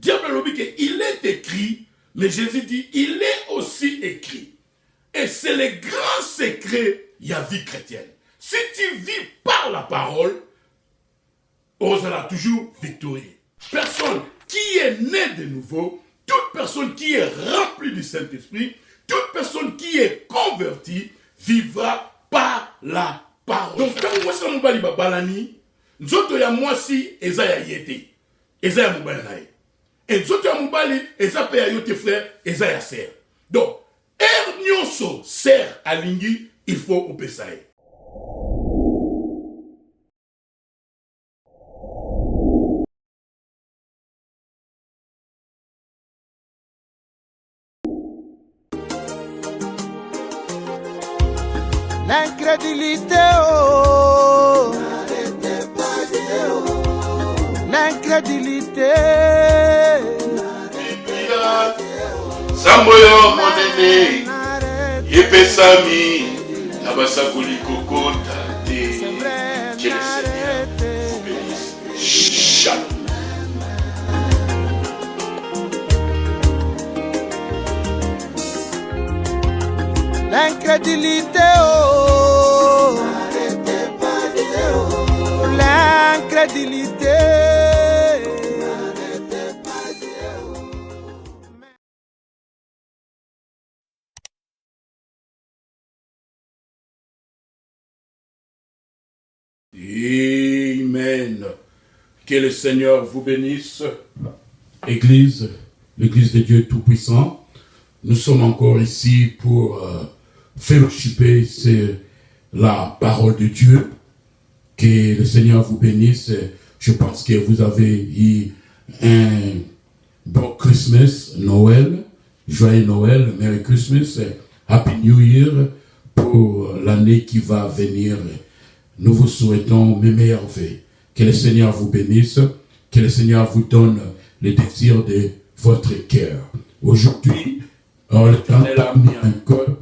Diable a dit qu'il est écrit, mais Jésus dit il est aussi écrit. Et c'est le grand secret de la vie chrétienne. Si tu vis par la parole, on sera toujours victorieux. Personne qui est né de nouveau, toute personne qui est remplie du Saint-Esprit, toute personne qui est convertie, vivra par la parole. Donc quand vous voyez mobali babalani, nzoto ya mwasi eza ya yete, eza ya mobali nae. Et nzoto ya mobali eza pe ya yote frère, eza ya sœur. Donc nyonso sert à lingi, il faut opesaye. L'incrédulité, oh, l'incrédulité. Samboyo monene, yepesami, nabasakuli kokota te. Que le Seigneur vous bénisse. Shalom. L'incrédulité, oh, l'incrédulité. Amen. Que le Seigneur vous bénisse. Église, l'Église de Dieu Tout-Puissant, nous sommes encore ici pour fellowshiper la parole de Dieu. Que le Seigneur vous bénisse. Je pense que vous avez eu un bon Christmas, Noël, joyeux Noël, Merry Christmas, Happy New Year pour l'année qui va venir. Nous vous souhaitons mes meilleurs vœux. Que le Seigneur vous bénisse, que le Seigneur vous donne les désirs de votre cœur. Aujourd'hui, l'Éternel a mis encore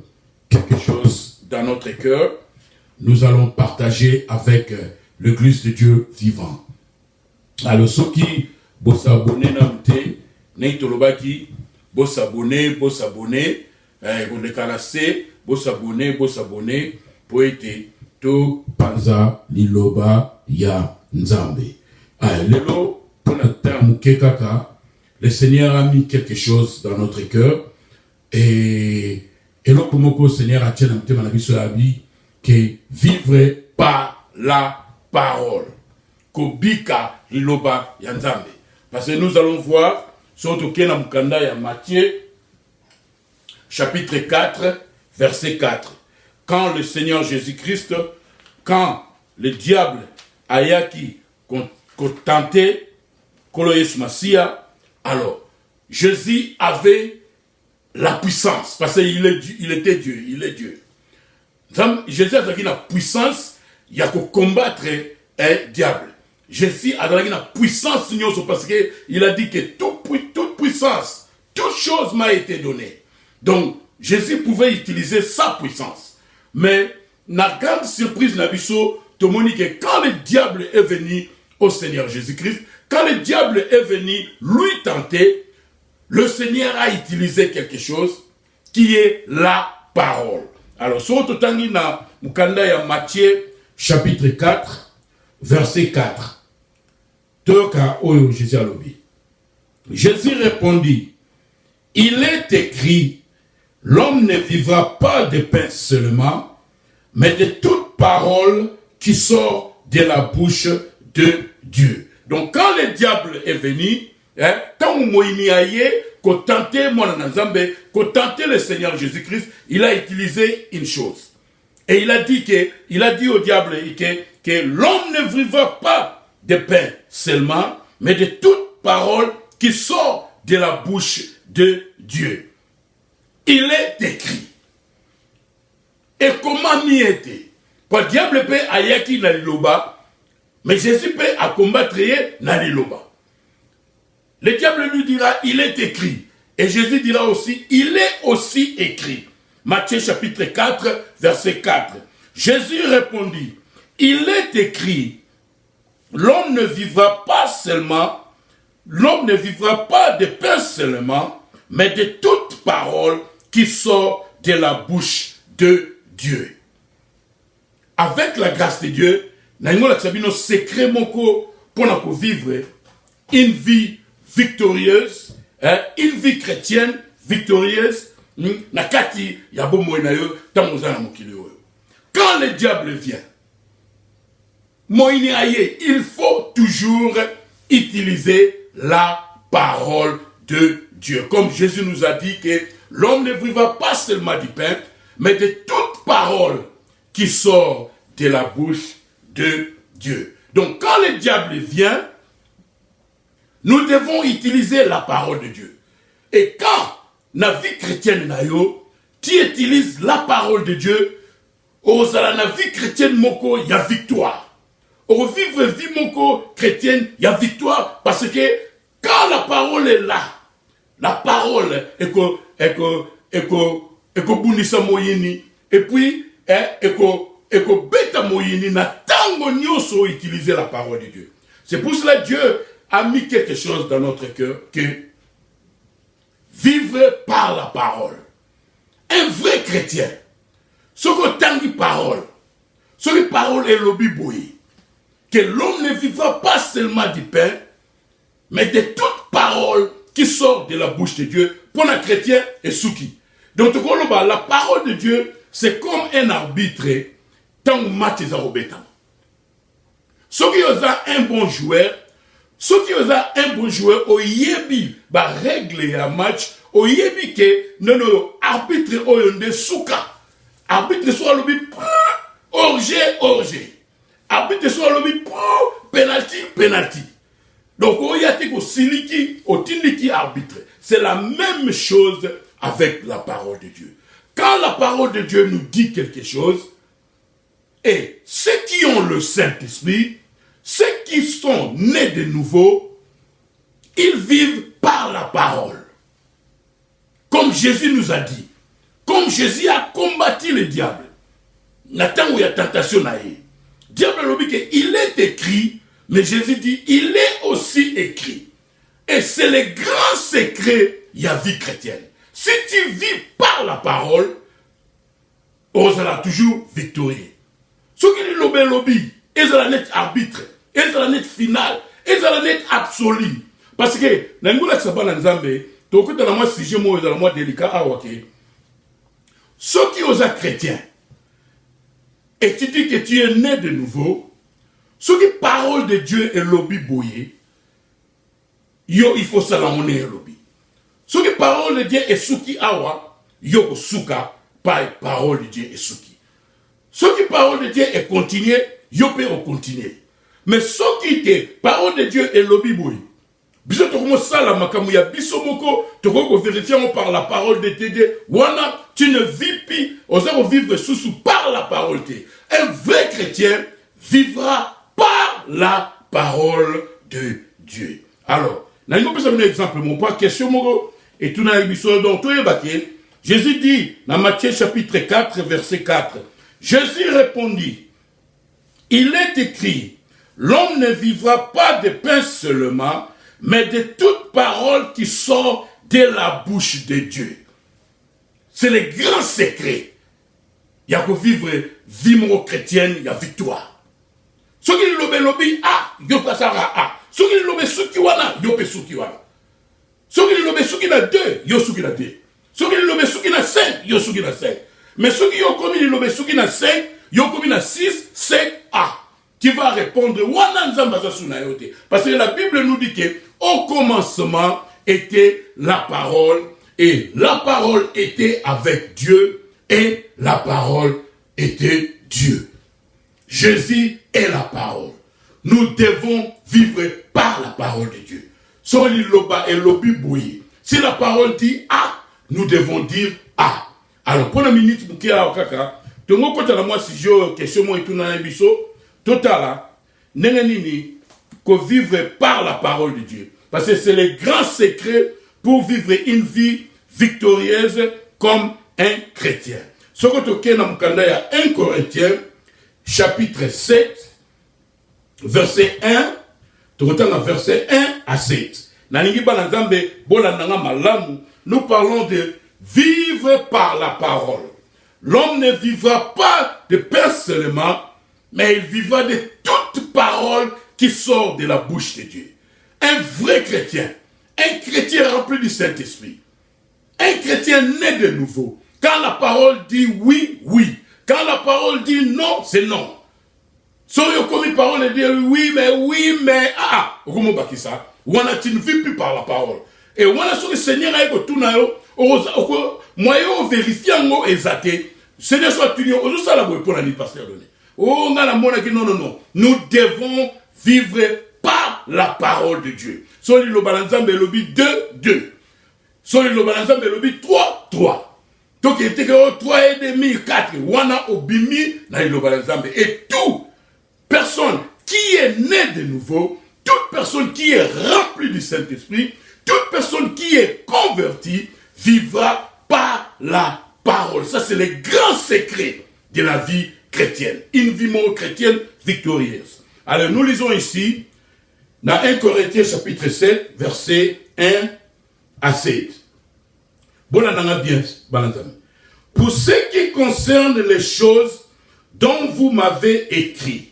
quelque chose dans notre cœur. Nous allons partager avec l'Église de Dieu vivant. Alors, ceux qui vont s'abonner dans le thé, vont s'abonner, vont s'abonner, pour être to panza liloba ya nzambe. Lelo, pour le Seigneur a mis quelque chose dans notre cœur et là, comme le Seigneur a tenu un vie que vivre par la parole. Kobika liloba ya nzambe. Parce que nous allons voir surtout que dans Mukanda ya Matthieu chapitre 4 verset 4. Quand le Seigneur Jésus-Christ, quand le diable a tenté Koloyes Massia, alors Jésus avait la puissance, parce qu'il était Dieu, il est Dieu. Jésus a la puissance, il y a que combattre un diable. Jésus a la puissance, parce qu'il a dit que toute puissance, toute chose m'a été donnée. Donc, Jésus pouvait utiliser sa puissance. Mais, la grande surprise, tout le monde dit que quand le diable est venu au Seigneur Jésus-Christ, quand le diable est venu lui tenter, le Seigneur a utilisé quelque chose qui est la parole. Alors, sur le temps, Mukanda ya Matthieu, chapitre 4, verset 4. Jésus répondit, il est écrit, l'homme ne vivra pas de pain seulement, mais de toute parole qui sort de la bouche de Dieu. Donc quand le diable est venu, quand vous tenter le Seigneur Jésus-Christ, il a utilisé une chose. Et il a dit au diable que l'homme ne vivra pas de pain seulement, mais de toute parole qui sort de la bouche de Dieu. Il est écrit. Et comment n'y était? Quoi, diable peut ayaki na liloba, mais Jésus peut à combattre na liloba. Le diable lui dira, il est écrit. Et Jésus dira aussi, il est aussi écrit. Matthieu chapitre 4, verset 4. Jésus répondit, il est écrit, l'homme ne vivra pas seulement l'homme ne vivra pas de pain seulement, mais de toute parole qui sort de la bouche de Dieu. Avec la grâce de Dieu, nous avons un secret pour vivre une vie victorieuse, une vie chrétienne victorieuse. Quand le diable vient, il faut toujours utiliser la parole de Dieu. Comme Jésus nous a dit que l'homme ne vivra pas seulement du pain, mais de toute parole qui sort de la bouche de Dieu. Donc quand le diable vient, nous devons utiliser la parole de Dieu. Et quand la vie chrétienne, tu utilises la parole de Dieu, la vie chrétienne, il y a victoire. Au vivre vie chrétienne, il y a victoire parce que quand la parole est là, la parole est et puis utiliser la parole de Dieu. C'est pour cela que Dieu a mis quelque chose dans notre cœur que vivre par la parole. Un vrai chrétien, ce que tangi parole, ce que parole est l'obiboui, que l'homme ne vivra pas seulement du pain, mais de toute parole qui sort de la bouche de Dieu. Pour un chrétien, et souki. Donc, la parole de Dieu, c'est comme un arbitre tant match est robétant. Ceux qui ont un bon joueur, au yebi, règle un match, au yebi que non, arbitre oyonde souka. Arbitre soit le orgé. Arbitre soit le penalty. Donc, au tindiki arbitre. C'est la même chose avec la parole de Dieu. Quand la parole de Dieu nous dit quelque chose, et ceux qui ont le Saint-Esprit, ceux qui sont nés de nouveau, ils vivent par la parole. Comme Jésus nous a dit, comme Jésus a combattu le diable, Nathan où il y a tentation, diable l'a dit qu'il est écrit, mais Jésus dit, il est aussi écrit. Et c'est le grand secret, il y a vie chrétienne. Si tu vis par la parole, on sera toujours victorieux. Ce qui est le lobby, ils sont net arbitre, ils sont net final, ils sont net absolu. Parce que, dans le monde qui est Nzambe, tu as dans le sujet, dans le monde délicat, ceux qui sont chrétiens, et tu dis que tu es né de nouveau, ce qui parole de Dieu est lobby boyé, il faut salamoner lobby. Ce qui parole de Dieu est souki awa, yo souka, par parole de Dieu est souki. Ce qui parole de Dieu est continué, yo peut continuer. Mais ce qui est parole de Dieu est lobby boyé. Biso to komo sala makamu ya biso moko, to ko vérifier par la parole de Dieu. Wana tu ne vis plus, osons vivre sous par la parole de Dieu. Un vrai chrétien vivra par la parole de Dieu. Alors, nous avons un exemple, mon pas question moko et tout na biso donc tout est Jésus dit dans Matthieu chapitre 4 verset 4. Jésus répondit, il est écrit, l'homme ne vivra pas de pain seulement, mais de toute parole qui sort de la bouche de Dieu. C'est le grand secret. Il y a que vivre vie chrétienne, il y a victoire. Ce qui est lobby, il y a ce qui est lobby, sukiwana, il y a sukiwana. Ce qui est lobby, sukina 2, il y a sukina 2. Ce qui est lobby, sukina 5, il y a sukina 5. Mais ceux qui ont commis le lobby, sukina 5, ils ont commis la 6, 5, Tu vas répondre, parce que la Bible nous dit que au commencement était la parole, et la parole était avec Dieu, et la parole était Dieu. Jésus est la parole. Nous devons vivre par la parole de Dieu. Si la parole dit A, nous devons dire A. Alors, pour la minute, tu vivre par la parole de Dieu. Parce que c'est le grand secret pour vivre une vie victorieuse comme un chrétien. Ce que tu as dans 1 Corinthiens, chapitre 7, verset 1, tu retournes dans verset 1 à 7. Nous parlons de vivre par la parole. L'homme ne vivra pas de pain seulement, mais il vivra de toute parole qui sort de la bouche de Dieu. Un vrai chrétien, un chrétien rempli du Saint-Esprit, un chrétien né de nouveau. Quand la parole dit oui, oui. Quand la parole dit non, c'est non. Si vous avez parole et dire oui, mais, comment pas ça? On a tu ne vis plus par la parole. Et on a sur le Seigneur avec tout nayo, moi yo vérifier ngo exacté. Seigneur soit tenu, on ça la pour la pasteur donné. Oh, on a la mona qui non. Nous devons vivre par la parole de Dieu. Soli lo balanzambe lobi 2. Soli lo balanzambe lobi 3. Donc il était que 3 et demi 4. Wana obimi na lo balanzambe et tout personne qui est née de nouveau, toute personne qui est remplie du Saint-Esprit, toute personne qui est convertie vivra par la parole. Ça, c'est le grand secret de la vie chrétienne. Une vie chrétienne victorieuse. Alors, nous lisons ici, dans 1 Corinthiens chapitre 7, versets 1 à 7. Bon, bien, pour ce qui concerne les choses dont vous m'avez écrit,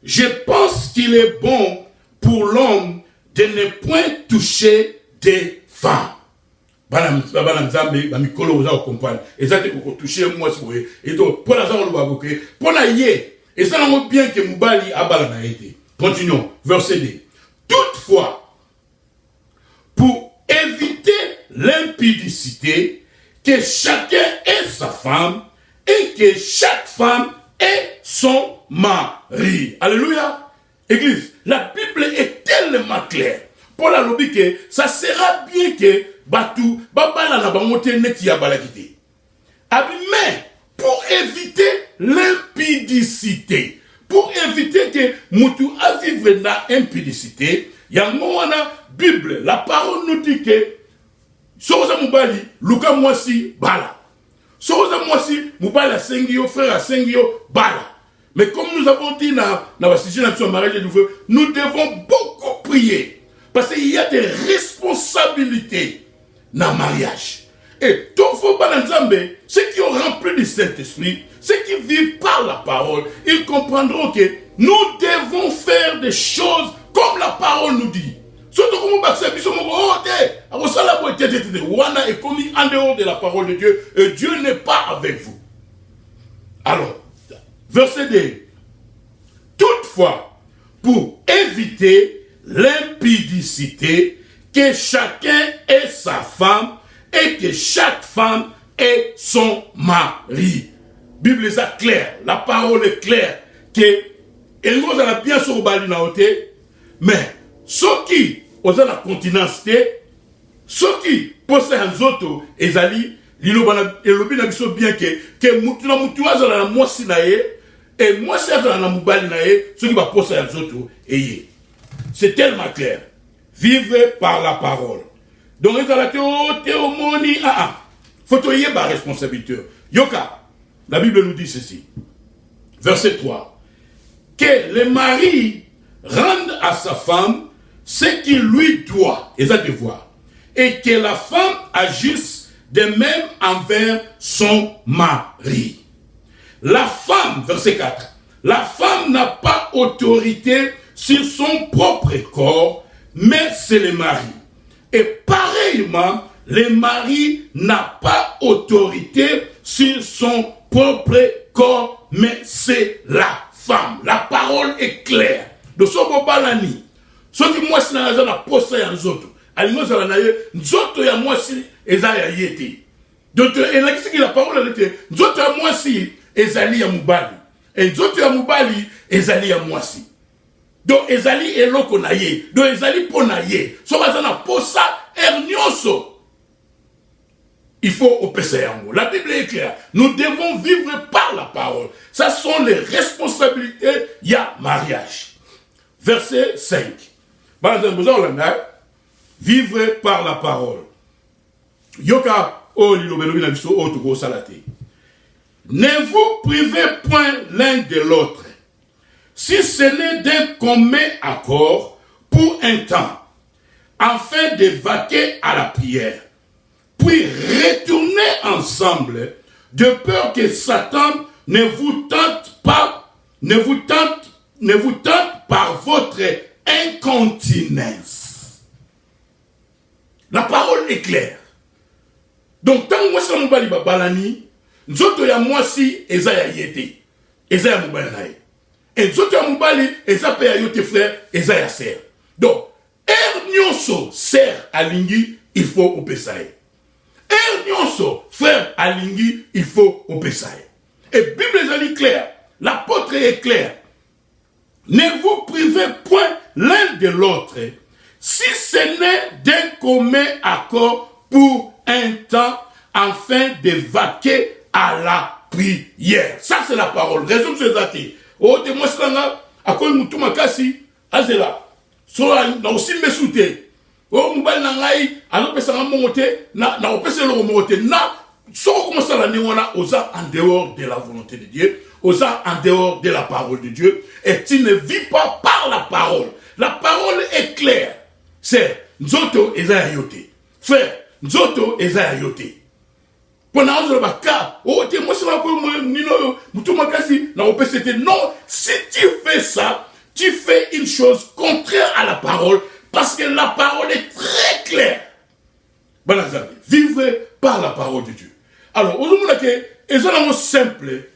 je pense qu'il est bon pour l'homme de ne point toucher des femmes. Continuons, verset 2. Toutefois, pour éviter l'impudicité, que chacun ait sa femme et que chaque femme ait son mari. Alléluia. Église, la Bible est tellement claire. Pour la lobby que ça sera bien que Batou, Babala na bangote neti ya balakité. Mais pour éviter l'impudicité, pour éviter que Moutou a vivre dans l'impudicité, il y a un Bible, la parole nous dit que Soza Moubali, Luka Mwasi, Bala. Soza Mwasi, Moubala Sengio, frère Sengio, Bala. Mais comme nous avons dit dans la sujet de mariage de nouveau, nous devons beaucoup prier. Parce qu'il y a des responsabilités dans le mariage. Et tout faut balanzambe, ceux qui ont rempli du Saint-Esprit, ceux qui vivent par la parole, ils comprendront que nous devons faire des choses comme la parole nous dit. Surtout comme on Wana est commis en dehors de la parole de Dieu et Dieu n'est pas avec vous. Alors, verset 2. Toutefois, pour éviter l'impudicité, que chacun ait sa femme et que chaque femme ait son mari. Bible est claire, la parole est claire que elle nous a bien sur le naoté, mais ceux qui ont la continence, ceux qui possèdent un autre, ezali, elobi na biso bien que mutuna mutuaza na mwasi na ye et mwasi aza na mubali na ye, ceux qui va possèder un autre eye. C'est tellement clair. Vivre par la parole. Donc, faut te y ma responsabilité. Yoka, la Bible nous dit ceci. Verset 3. Que le mari rende à sa femme ce qu'il lui doit, et ça devoir. Et que la femme agisse de même envers son mari. La femme, verset 4. La femme n'a pas autorité sur son propre corps, mais c'est le mari. Et pareillement, le mari n'a pas autorité sur son propre corps, mais c'est la femme. La parole est claire. De ce moment-là, ce qui moi, c'est la poste à nous autres. Alors, nous autres, ya moi, si, ezaya yété. Donc, la parole était, nous autres, ya moi, si, ezali ya mubali. Et nous autres, ya mubali, ezali ya moi, si. Donc, ezali eloko na ye. Donc, ezali po na ye. So, bazana posa ernyoso. Il faut opérer en mot. La Bible est claire. Nous devons vivre par la parole. Ça sont les responsabilités. Il y a mariage. Verset 5. Vivre par la parole. Yoka, oh, lilobelobi na biso, oh, tuko salate. Ne vous privez point l'un de l'autre. Si ce n'est d'un commun accord pour un temps, afin de vaquer à la prière. Puis retournez ensemble, de peur que Satan ne vous tente pas, ne vous tente par votre incontinence. La parole est claire. Donc, tant que moi, je suis balani, nzoto ya mwasi eza ya yete, eza ya mobali na ye. Et nzoto ya mobali eza pe ya yote frère, eza ya sœur. Donc, nyonso sœur alingi, il faut opesa ye. Nyonso frère alingi, il faut opesa ye. Et Bible est claire, l'apôtre est clair. Ne vous privez point l'un de l'autre, si ce n'est d'un commun accord pour un temps, afin de vaquer à la prière. Ça, c'est la parole. Raison de ce zati. Oh, te moi, c'est là, à quoi nous tout makasi, azela. So, na aussi me soute. Oh, mobile nangai, alors que ça va monter, na opese le monter, na, so comment ça la néona, osa en dehors de la volonté de Dieu, osa en dehors de la parole de Dieu, et tu ne vis pas par la parole. La parole est claire. C'est, nzoto eza yote. Frère, nzoto eza yote. Non, si tu fais ça, tu fais une chose contraire à la parole, parce que la parole est très claire. Vivre par la parole de Dieu. Alors, aujourd'hui, c'est simple.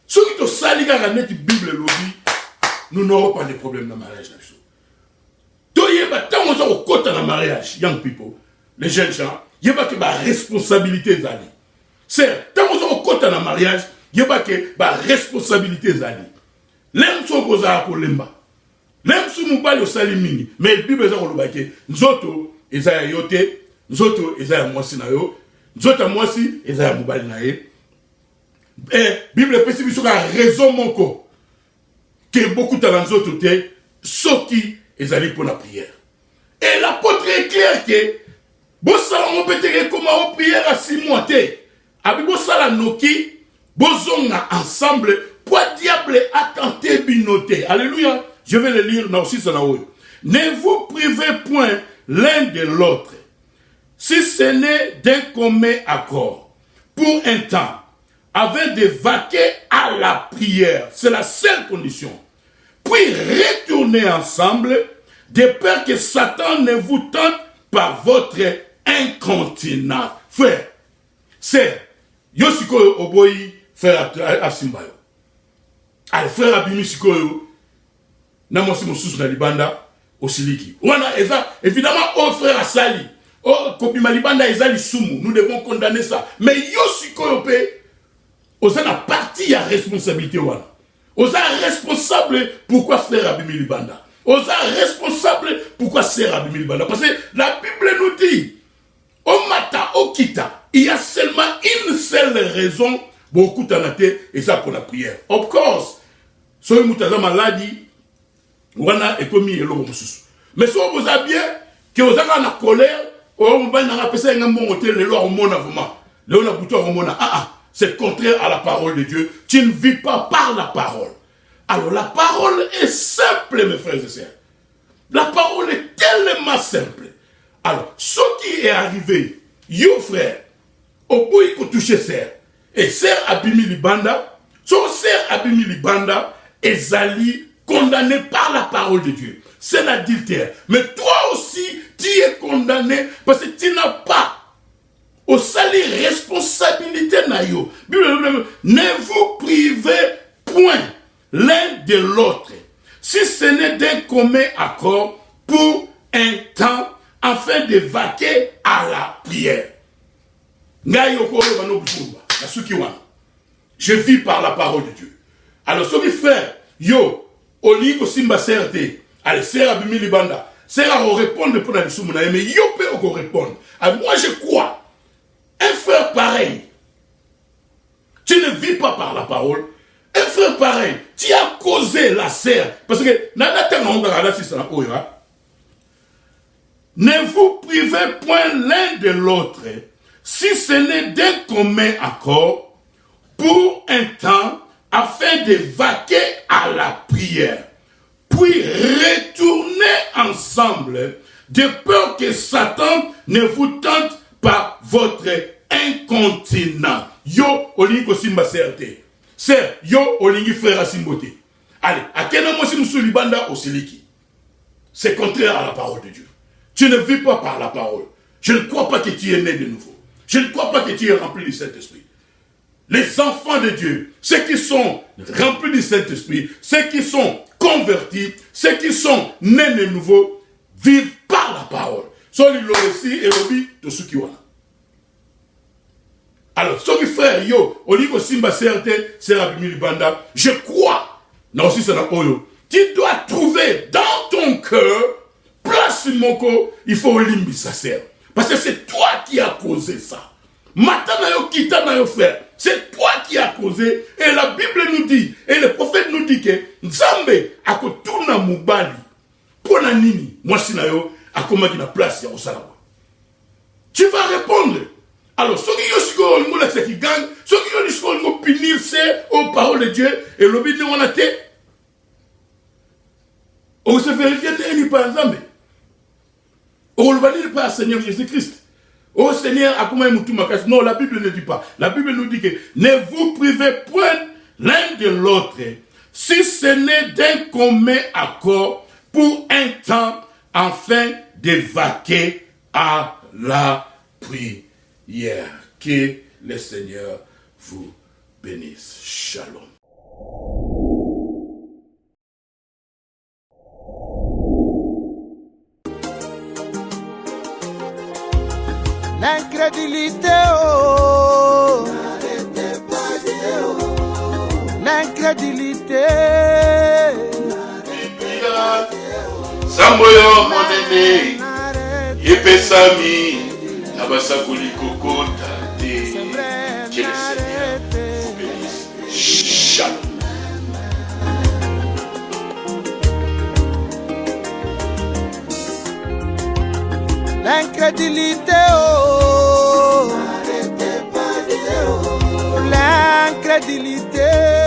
Ceux qui te salissent la Bible, nous n'aurons pas de problème dans le mariage. Tant qu'on est au côté dans le mariage, young people, les jeunes gens, il y a pas responsabilité d'aller. C'est, tant qu'on est au côté dans le mariage, il y a pas responsabilité d'aller. L'aime son goza pour l'emba. L'aime son moubali au salimini. Mais le Bible est dans le baquet. Nzoto, ezaya yote. Nzoto, ezaya mwasi na yo. Nzoto mwasi, ezaya moubali na ye. Et Bible est précise sur la raison monko. Que beaucoup de nzoto te, soki, ezali pour la prière. Et l'apôtre est clair que, bon ça on peut dire comment on prière à 6 mois te. Abi bon ça la noki, bozonga ensemble, pour diable a tenté binoté. Alléluia. Je vais le lire dans aussi ça là-haut. Ne vous privez point l'un de l'autre, si ce n'est d'un commun accord, pour un temps, afin de vaquer à la prière. C'est la seule condition. Puis retournez ensemble, de peur que Satan ne vous tente par votre incontinence. Frère, c'est Yosiko Oboyi, frère Asimbayo. Allez, frère Abimi Sikoyo, Namosi Moussous Nalibanda, Osiliki. Voilà, évidemment, oh frère Asali, oh Kopima Libanda, Ezali Sumu, nous devons condamner ça. Mais Yosiko Yope, Osa n'a parti à responsabilité. Osa responsable pourquoi frère Abimi Libanda. Osa responsable pourquoi sœur Abimi Libanda. Parce que la Bible nous dit, au Mata, au Kita, il y a seulement une seule raison, beaucoup d'anaté, et ça pour la prière. Of course, si vous êtes malade, vous avez commis le moussous. Mais si vous avez bien, que vous avez en colère, vous avez c'est contraire à la parole de Dieu. Tu ne vis pas par la parole. Alors la parole est simple, mes frères et sœurs. La parole est tellement simple. Alors, ce qui est arrivé, yo frère, au bout il faut toucher sœur. Et sœur Abimi Libanda, son sœur Abimi Libanda, Ezali, condamné par la parole de Dieu. C'est l'adultère. Mais toi aussi, tu es condamné parce que tu n'as pas au salir responsabilité naïo. Ne vous privez point l'un de l'autre, si ce n'est d'un commun accord pour un temps, afin de vaquer à la prière. Je vis par la parole de Dieu. Alors, ce qui fait, yo, au lit au simba CRT, allez, c'est Abimi Libanda, c'est à répondre pour la soumuna, mais yo peut répondre. Alors, moi, je crois, un frère pareil, tu ne vis pas par la parole, un frère pareil, tu as causé la serre, parce que, ne vous privez point l'un de l'autre, si ce n'est d'un commun accord, pour un temps, afin de vaquer à la prière. Puis retournez ensemble, de peur que Satan ne vous tente par votre incontinent. Yo, olingi kosimba CRT. Sœur, yo, olingi frère asimbote. Allez, à quel moment si nous sommes libanda au siliki? C'est contraire à la parole de Dieu. Tu ne vis pas par la parole. Je ne crois pas que tu es né de nouveau. Je ne crois pas que tu es rempli du Saint-Esprit. Les enfants de Dieu, ceux qui sont remplis du Saint-Esprit, ceux qui sont convertis, ceux qui sont nés de nouveau, vivent par la parole. Soli l'oresi et l'obi de ceux qui ont. Alors, ceux qui frère, yo, Oligo Simba CRT, Serabimi Libanda, je crois, non aussi c'est la oyo, tu dois trouver dans ton cœur, place moko, il faut limbi sa sœur. Parce que c'est toi qui as causé ça. Matana yo kita na yo frère, c'est toi qui as causé. Et la Bible nous dit, et le prophète nous dit que Nzambe akotuna mubali. Pona nini, moi si na yo, akoma ki na place ya osalawa. Tu vas répondre. Alors, ceux qui ont dit que qui gagnent, ceux qui ont dit qu'ils vont punir, c'est aux paroles de Dieu, et le but de mon athée. On se vérifie n'est pas Nzambe. On ne va dire pas Seigneur Jésus-Christ. Oh Seigneur, à comment il m'a. Non, la Bible ne dit pas. La Bible nous dit que ne vous privez point l'un de l'autre, si ce n'est d'un commun accord pour un temps, afin de vaquer à la prière. Que le Seigneur vous bénisse. Shalom. L'incrédulité, oh. L'incrédulité. Samboyo monene, yepesami, nabasakuli kokota te. Que le Seigneur vous bénisse. Shalom. L'incrédulité, oh. L'incrédulité.